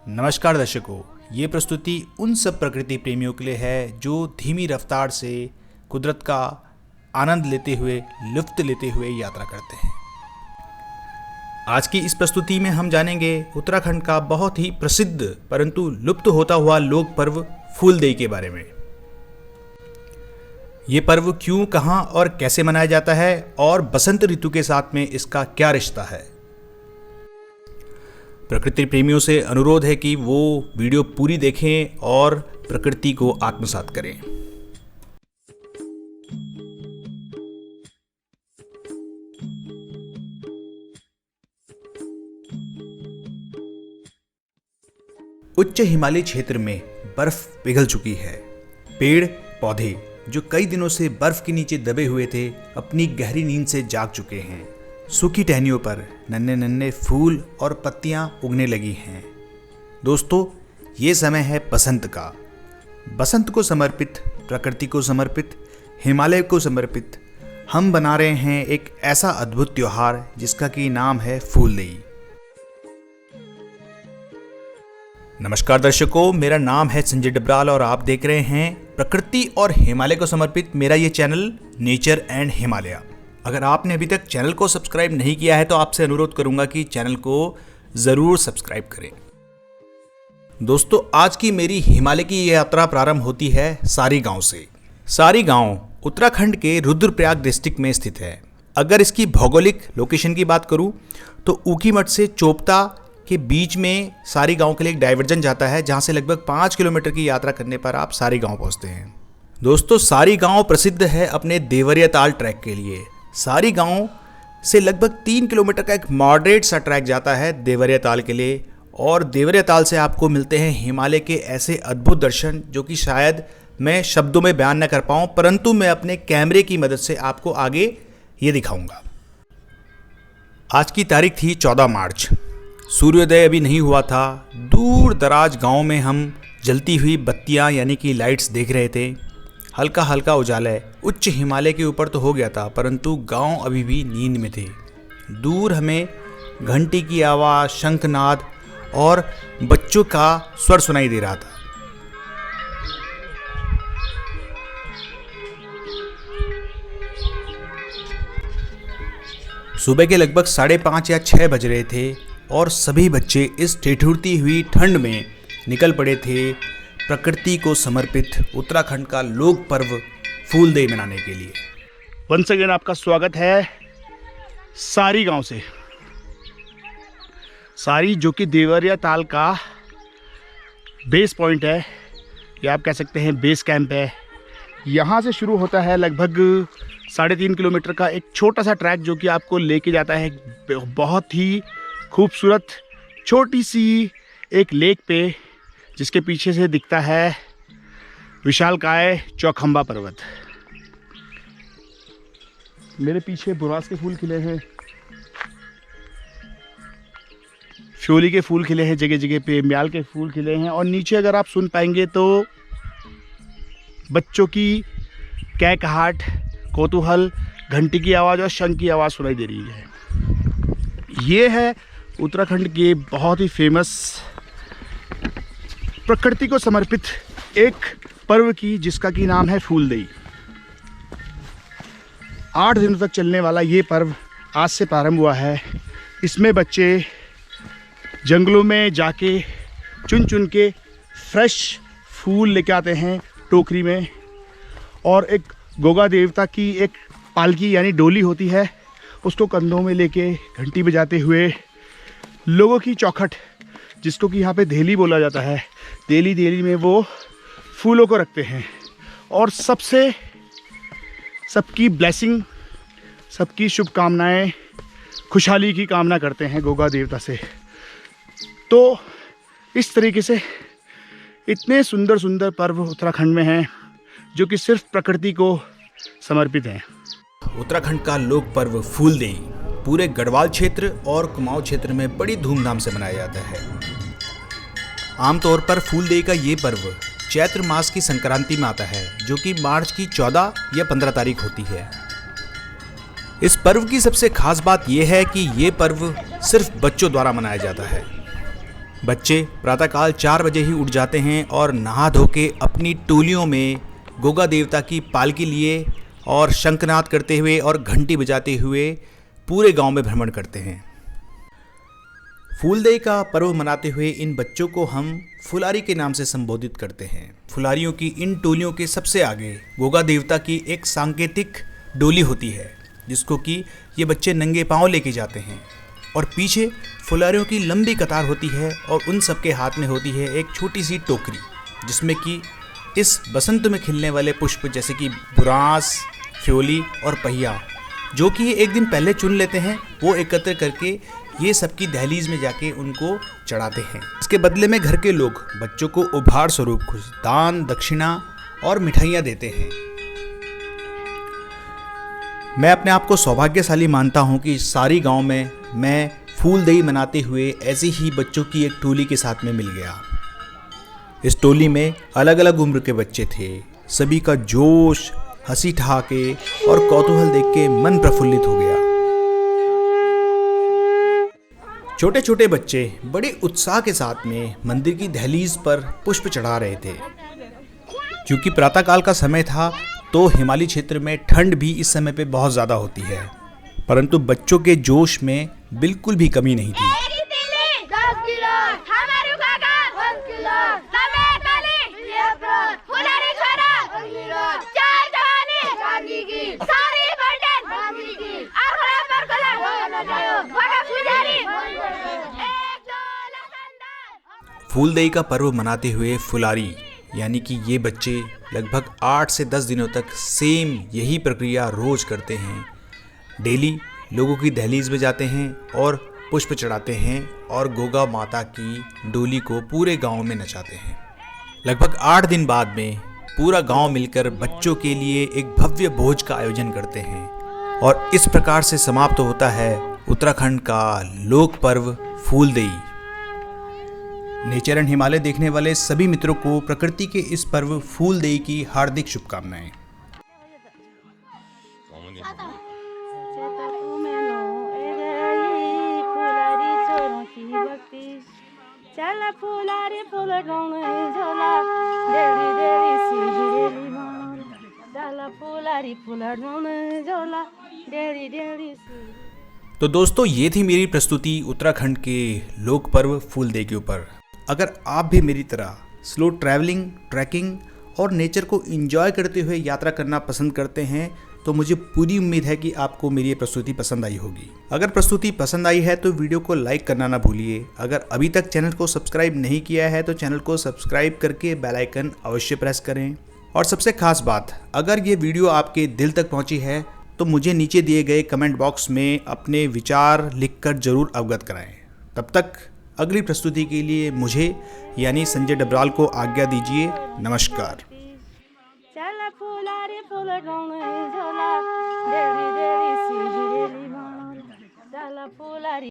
नमस्कार दर्शकों, ये प्रस्तुति उन सब प्रकृति प्रेमियों के लिए है जो धीमी रफ्तार से कुदरत का आनंद लेते हुए, लुत्फ लेते हुए यात्रा करते हैं। आज की इस प्रस्तुति में हम जानेंगे उत्तराखंड का बहुत ही प्रसिद्ध परंतु लुप्त होता हुआ लोक पर्व फूलदेई के बारे में। ये पर्व क्यों, कहाँ और कैसे मनाया जाता है और बसंत ऋतु के साथ में इसका क्या रिश्ता है। प्रकृति प्रेमियों से अनुरोध है कि वो वीडियो पूरी देखें और प्रकृति को आत्मसात करें। उच्च हिमालय क्षेत्र में बर्फ पिघल चुकी है। पेड़ पौधे जो कई दिनों से बर्फ के नीचे दबे हुए थे, अपनी गहरी नींद से जाग चुके हैं। सूखी टहनियों पर नन्हे नन्हे फूल और पत्तियां उगने लगी हैं। दोस्तों, ये समय है बसंत का। बसंत को समर्पित, प्रकृति को समर्पित, हिमालय को समर्पित हम बना रहे हैं एक ऐसा अद्भुत त्योहार जिसका कि नाम है फूलदेई। नमस्कार दर्शकों, मेरा नाम है संजय डबराल और आप देख रहे हैं प्रकृति और हिमालय को समर्पित मेरा ये चैनल नेचर एंड हिमालय। अगर आपने अभी तक चैनल को सब्सक्राइब नहीं किया है तो आपसे अनुरोध करूंगा कि चैनल को जरूर सब्सक्राइब करें। दोस्तों, आज की मेरी हिमालय की यात्रा प्रारंभ होती है सारी गांव से। सारी गांव उत्तराखंड के रुद्रप्रयाग डिस्ट्रिक्ट में स्थित है। अगर इसकी भौगोलिक लोकेशन की बात करूं तो ऊखीमठ से चोपता के बीच में सारी गांव के लिए एक डाइवर्जन जाता है, जहां से लगभग 5 किलोमीटर की यात्रा करने पर आप सारी गांव पहुंचते हैं। दोस्तों, सारी गांव प्रसिद्ध है अपने देवरिया ताल ट्रैक के लिए। सारी गांव से लगभग 3 किलोमीटर का एक मॉडरेट सा ट्रैक जाता है देवरिया ताल के लिए, और देवरिया ताल से आपको मिलते हैं हिमालय के ऐसे अद्भुत दर्शन जो कि शायद मैं शब्दों में बयान न कर पाऊँ, परंतु मैं अपने कैमरे की मदद से आपको आगे ये दिखाऊंगा। आज की तारीख थी 14 मार्च। सूर्योदय अभी नहीं हुआ था। दूर दराज गांव में हम जलती हुई बत्तियां यानी कि लाइट्स देख रहे थे। हल्का हल्का उजाला उच्च हिमालय के ऊपर तो हो गया था, परंतु गांव अभी भी नींद में थे। दूर हमें घंटी की आवाज़, शंखनाद और बच्चों का स्वर सुनाई दे रहा था। सुबह के लगभग 5:30 या 6 बज रहे थे और सभी बच्चे इस ठिठुरती हुई ठंड में निकल पड़े थे प्रकृति को समर्पित उत्तराखंड का लोक पर्व फूलदेई मनाने के लिए। वंस अगेन आपका स्वागत है सारी गांव से। सारी जो कि देवरिया ताल का बेस पॉइंट है, या आप कह सकते हैं बेस कैंप है। यहाँ से शुरू होता है लगभग 3.5 किलोमीटर का एक छोटा सा ट्रैक जो कि आपको लेके जाता है बहुत ही खूबसूरत छोटी सी एक लेक पे, जिसके पीछे से दिखता है विशालकाय चौखंबा पर्वत। मेरे पीछे बुरास के फूल खिले हैं, फ्योली के फूल खिले हैं जगह जगह पे, म्याल के फूल खिले हैं, और नीचे अगर आप सुन पाएंगे तो बच्चों की कैकहाट, कौतूहल, घंटी की आवाज़ और शंख की आवाज़ सुनाई दे रही है। ये है उत्तराखंड के बहुत ही फेमस प्रकृति को समर्पित एक पर्व की, जिसका की नाम है फूलदेई। 8 दिनों तक चलने वाला ये पर्व आज से प्रारंभ हुआ है। इसमें बच्चे जंगलों में जाके चुन चुन के फ्रेश फूल लेके आते हैं टोकरी में, और एक गोगा देवता की एक पालकी यानी डोली होती है, उसको कंधों में लेके घंटी बजाते हुए लोगों की चौखट, जिसको कि यहाँ पे धेली बोला जाता है, देली में वो फूलों को रखते हैं और सबकी ब्लेसिंग, सबकी शुभकामनाएं, खुशहाली की कामना करते हैं गोगा देवता से। तो इस तरीके से इतने सुंदर सुंदर पर्व उत्तराखंड में हैं जो कि सिर्फ प्रकृति को समर्पित हैं। उत्तराखंड का लोक पर्व फूलदेई पूरे गढ़वाल क्षेत्र और कुमाऊं क्षेत्र में बड़ी धूमधाम से मनाया जाता है। आमतौर पर फूलदेई का ये पर्व चैत्र मास की संक्रांति में आता है, जो कि मार्च की 14 या 15 तारीख होती है। इस पर्व की सबसे खास बात यह है कि ये पर्व सिर्फ बच्चों द्वारा मनाया जाता है। बच्चे प्रातःकाल 4 बजे ही उठ जाते हैं और नहा धो के अपनी टोलियों में गोगा देवता की पालकी लिए और शंखनाद करते हुए और घंटी बजाते हुए पूरे गांव में भ्रमण करते हैं। फूलदेई का पर्व मनाते हुए इन बच्चों को हम फुलारी के नाम से संबोधित करते हैं। फुलारियों की इन टोलियों के सबसे आगे गोगा देवता की एक सांकेतिक डोली होती है, जिसको कि ये बच्चे नंगे पांव लेके जाते हैं और पीछे फुलारियों की लंबी कतार होती है और उन सबके हाथ में होती है एक छोटी सी टोकरी, जिसमें कि इस बसंत में खिलने वाले पुष्प जैसे कि बुरांस, फ्योली और पहिया, जो कि ये एक दिन पहले चुन लेते हैं, वो एकत्र करके ये सबकी दहलीज में जाके उनको चढ़ाते हैं। इसके बदले में घर के लोग बच्चों को उपहार स्वरूप कुछ दान, दक्षिणा और मिठाइयाँ देते हैं। मैं अपने आप को सौभाग्यशाली मानता हूँ कि सारी गांव में मैं फूलदेई मनाते हुए ऐसी ही बच्चों की एक टोली के साथ में मिल गया। इस टोली में अलग अलग उम्र के बच्चे थे। सभी का जोश, हंसी ठहाके और कौतूहल देख के मन प्रफुल्लित हो गया। छोटे छोटे बच्चे बड़े उत्साह के साथ में मंदिर की दहलीज पर पुष्प चढ़ा रहे थे। क्योंकि प्रातःकाल का समय था तो हिमालय क्षेत्र में ठंड भी इस समय पे बहुत ज़्यादा होती है, परंतु बच्चों के जोश में बिल्कुल भी कमी नहीं थी। फूलदेई का पर्व मनाते हुए फुलारी यानी कि ये बच्चे लगभग 8 से 10 दिनों तक सेम यही प्रक्रिया रोज करते हैं। डेली लोगों की दहलीज में जाते हैं और पुष्प चढ़ाते हैं और गोगा माता की डोली को पूरे गांव में नचाते हैं। लगभग 8 दिन बाद में पूरा गांव मिलकर बच्चों के लिए एक भव्य भोज का आयोजन करते हैं और इस प्रकार से समाप्त होता है उत्तराखंड का लोक पर्व फूलदेई। नेचर एंड हिमालय देखने वाले सभी मित्रों को प्रकृति के इस पर्व फूलदेई की हार्दिक शुभकामनाएं। तो दोस्तों, ये थी मेरी प्रस्तुति उत्तराखंड के लोक पर्व फूलदेई के ऊपर। अगर आप भी मेरी तरह स्लो ट्रैवलिंग, ट्रैकिंग और नेचर को एंजॉय करते हुए यात्रा करना पसंद करते हैं तो मुझे पूरी उम्मीद है कि आपको मेरी ये प्रस्तुति पसंद आई होगी। अगर प्रस्तुति पसंद आई है तो वीडियो को लाइक करना ना भूलिए। अगर अभी तक चैनल को सब्सक्राइब नहीं किया है तो चैनल को सब्सक्राइब करके बेल आइकन अवश्य प्रेस करें। और सबसे खास बात, अगर ये वीडियो आपके दिल तक पहुंची है तो मुझे नीचे दिए गए कमेंट बॉक्स में अपने विचार लिखकर जरूर अवगत कराएं। तब तक अगली प्रस्तुति के लिए मुझे यानी संजय डबराल को आज्ञा दीजिए। नमस्कार।